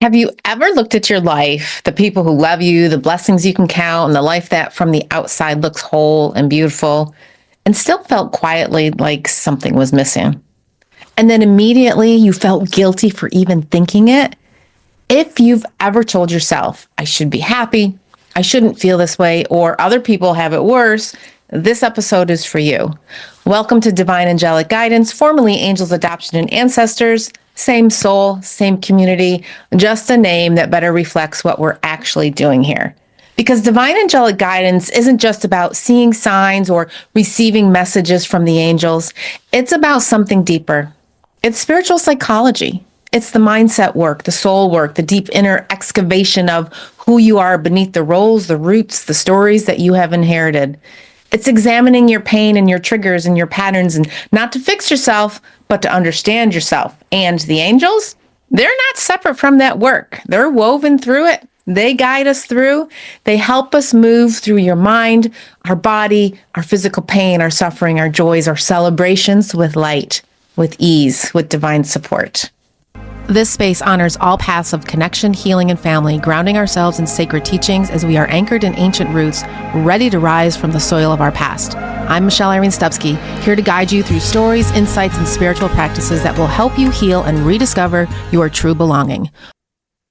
Have you ever looked at your life, the people who love you, the blessings you can count, and the life that from the outside looks whole and beautiful, and still felt quietly like something was missing? And then immediately you felt guilty for even thinking it? If you've ever told yourself, I should be happy, I shouldn't feel this way, or other people have it worse, this episode is for you. Welcome to Divine Angelic Guidance, formerly Angels Adoption and Ancestors. Same soul, same community, just a name that better reflects what we're actually doing here. Because divine angelic guidance isn't just about seeing signs or receiving messages from the angels. It's about something deeper. It's spiritual psychology. It's the mindset work, the soul work, the deep inner excavation of who you are beneath the roles, the roots, the stories that you have inherited. It's examining your pain and your triggers and your patterns, and not to fix yourself, but to understand yourself. And the angels, they're not separate from that work. They're woven through it. They guide us through. They help us move through your mind, our body, our physical pain, our suffering, our joys, our celebrations with light, with ease, with divine support. This space honors all paths of connection, healing, and family, grounding ourselves in sacred teachings as we are anchored in ancient roots, ready to rise from the soil of our past. I'm Michelle Irene Stupski, here to guide you through stories, insights, and spiritual practices that will help you heal and rediscover your true belonging.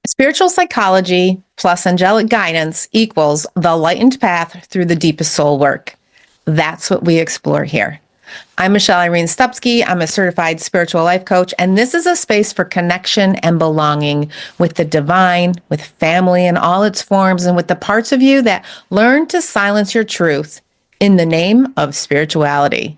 Spiritual psychology plus angelic guidance equals the lightened path through the deepest soul work. That's what we explore here. I'm Michelle Irene Stupski. I'm a certified spiritual life coach, and this is a space for connection and belonging with the divine, with family in all its forms, and with the parts of you that learn to silence your truth in the name of spirituality.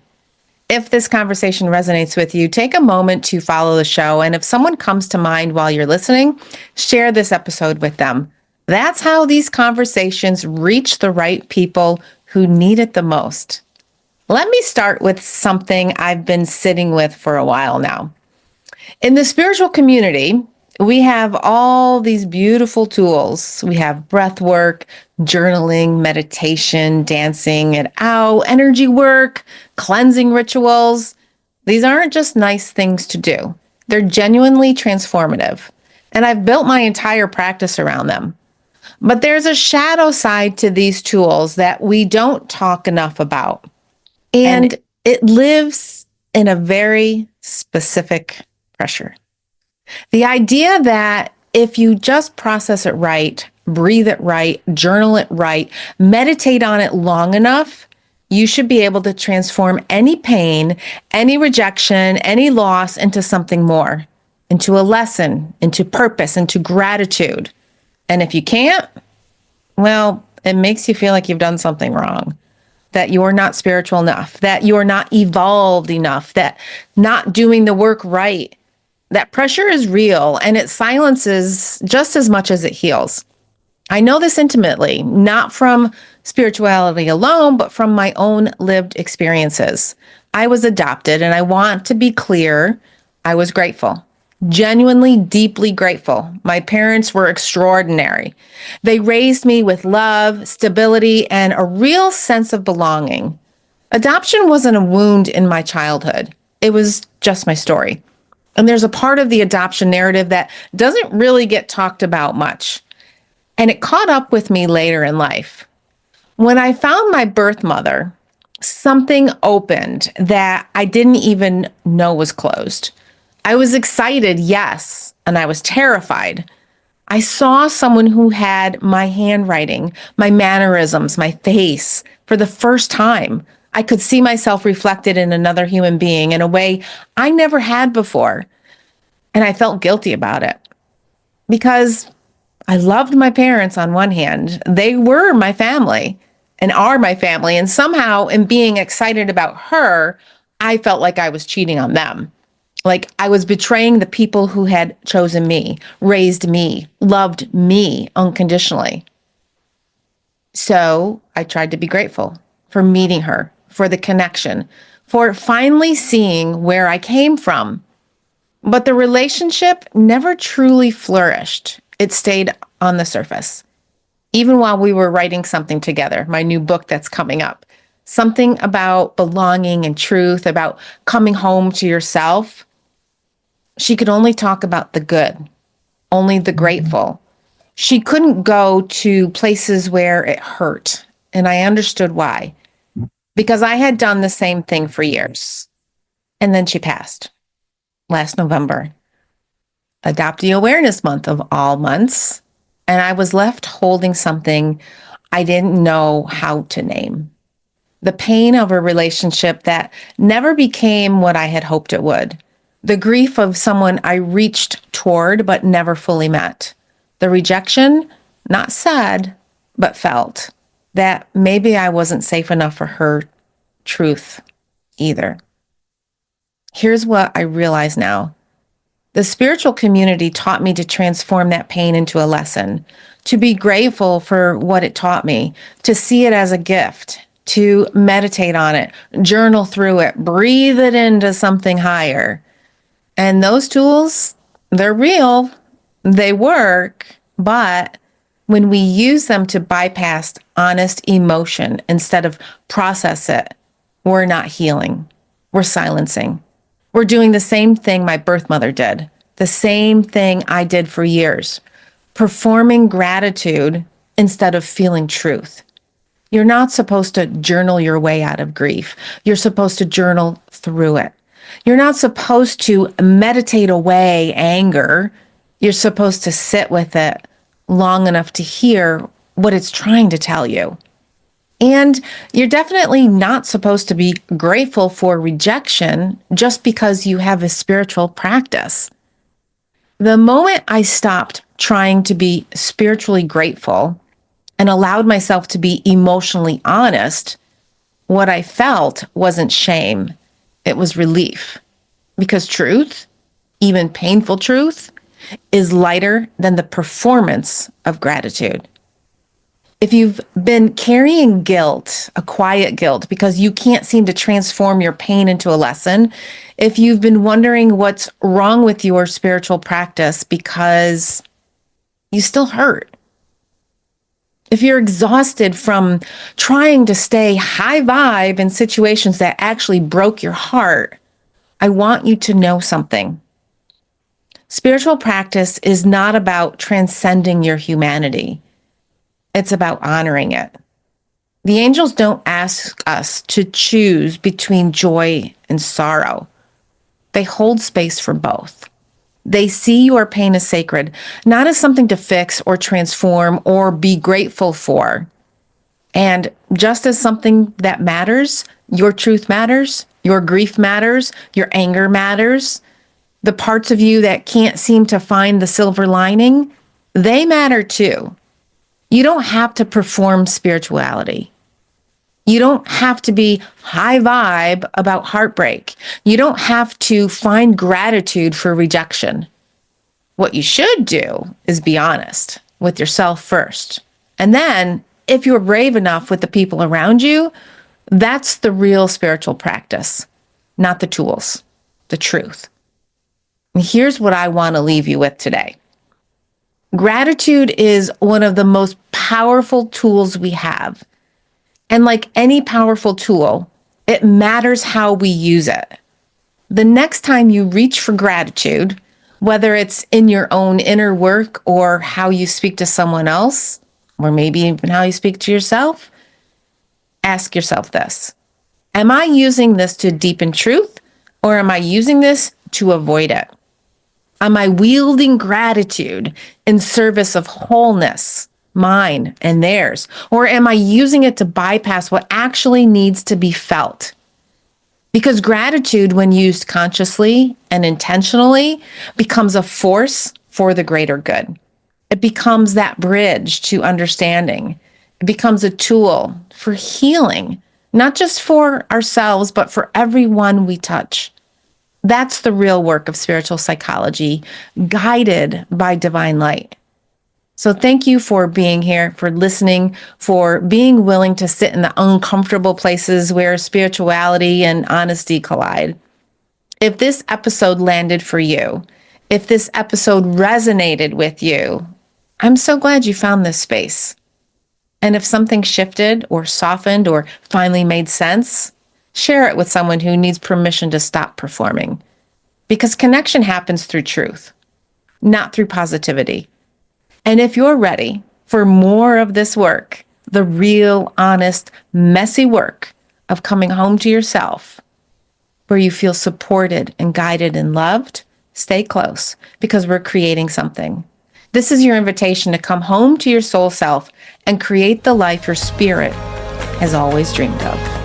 If this conversation resonates with you, take a moment to follow the show, and if someone comes to mind while you're listening, share this episode with them. That's how these conversations reach the right people who need it the most. Let me start with something I've been sitting with for a while now. In the spiritual community, we have all these beautiful tools. We have breath work, journaling, meditation, dancing it out, energy work, cleansing rituals. These aren't just nice things to do. They're genuinely transformative. And I've built my entire practice around them. But there's a shadow side to these tools that we don't talk enough about. And it lives in a very specific pressure. The idea that if you just process it right, breathe it right, journal it right, meditate on it long enough, you should be able to transform any pain, any rejection, any loss into something more, into a lesson, into purpose, into gratitude. And if you can't, well, it makes you feel like you've done something wrong, that you're not spiritual enough, that you're not evolved enough, that not doing the work right. That pressure is real, and it silences just as much as it heals. I know this intimately, not from spirituality alone, but from my own lived experiences. I was adopted, and I want to be clear, I was grateful. Genuinely, deeply grateful. My parents were extraordinary. They raised me with love, stability, and a real sense of belonging. Adoption wasn't a wound in my childhood. It was just my story. And there's a part of the adoption narrative that doesn't really get talked about much. And it caught up with me later in life. When I found my birth mother, something opened that I didn't even know was closed. I was excited, yes, and I was terrified. I saw someone who had my handwriting, my mannerisms, my face for the first time. I could see myself reflected in another human being in a way I never had before. And I felt guilty about it because I loved my parents on one hand. They were my family and are my family. And somehow in being excited about her, I felt like I was cheating on them. Like I was betraying the people who had chosen me, raised me, loved me unconditionally. So I tried to be grateful for meeting her, for the connection, for finally seeing where I came from. But the relationship never truly flourished. It stayed on the surface. Even while we were writing something together, my new book that's coming up, something about belonging and truth, about coming home to yourself. She could only talk about the good. only the grateful. She couldn't go to places where it hurt. And I understood why, because I had done the same thing for years. And then she passed last November, Adoptee Awareness Month of all months. And I was left holding something I didn't know how to name. The pain of a relationship that never became what I had hoped it would. The grief of someone I reached toward but never fully met. The rejection, not said, but felt. That maybe I wasn't safe enough for her truth either. Here's what I realize now. The spiritual community taught me to transform that pain into a lesson, to be grateful for what it taught me, to see it as a gift, to meditate on it, journal through it, breathe it into something higher. And those tools, they're real, they work, but when we use them to bypass honest emotion instead of process it, we're not healing. We're silencing. We're doing the same thing my birth mother did, the same thing I did for years, performing gratitude instead of feeling truth. You're not supposed to journal your way out of grief. You're supposed to journal through it. You're not supposed to meditate away anger. You're supposed to sit with it long enough to hear what it's trying to tell you. And you're definitely not supposed to be grateful for rejection just because you have a spiritual practice. The moment I stopped trying to be spiritually grateful and allowed myself to be emotionally honest, what I felt wasn't shame, it was relief. Because truth, even painful truth, is lighter than the performance of gratitude. If you've been carrying guilt, a quiet guilt, because you can't seem to transform your pain into a lesson, if you've been wondering what's wrong with your spiritual practice because you still hurt, if you're exhausted from trying to stay high vibe in situations that actually broke your heart, I want you to know something. Spiritual practice is not about transcending your humanity. It's about honoring it. The angels don't ask us to choose between joy and sorrow. They hold space for both. They see your pain as sacred, not as something to fix or transform or be grateful for. And just as something that matters, your truth matters, your grief matters, your anger matters, the parts of you that can't seem to find the silver lining, they matter too. You don't have to perform spirituality. You don't have to be high vibe about heartbreak. You don't have to find gratitude for rejection. What you should do is be honest with yourself first. And then, if you're brave enough with the people around you, that's the real spiritual practice, not the tools, the truth. And here's what I want to leave you with today. Gratitude is one of the most powerful tools we have. And like any powerful tool, it matters how we use it. The next time you reach for gratitude, whether it's in your own inner work or how you speak to someone else, or maybe even how you speak to yourself, ask yourself this. Am I using this to deepen truth, or am I using this to avoid it? Am I wielding gratitude in service of wholeness, mine and theirs? Or am I using it to bypass what actually needs to be felt? Because gratitude, when used consciously and intentionally, becomes a force for the greater good. It becomes that bridge to understanding. It becomes a tool for healing, not just for ourselves, but for everyone we touch. That's the real work of spiritual psychology, guided by divine light. So thank you for being here, for listening, for being willing to sit in the uncomfortable places where spirituality and honesty collide. If this episode landed for you, if this episode resonated with you, I'm so glad you found this space. And if something shifted or softened or finally made sense, share it with someone who needs permission to stop performing. Because connection happens through truth. not through positivity. And if you're ready for more of this work, the real, honest, messy work of coming home to yourself, where you feel supported and guided and loved, stay close because we're creating something. This is your invitation to come home to your soul self and create the life your spirit has always dreamed of.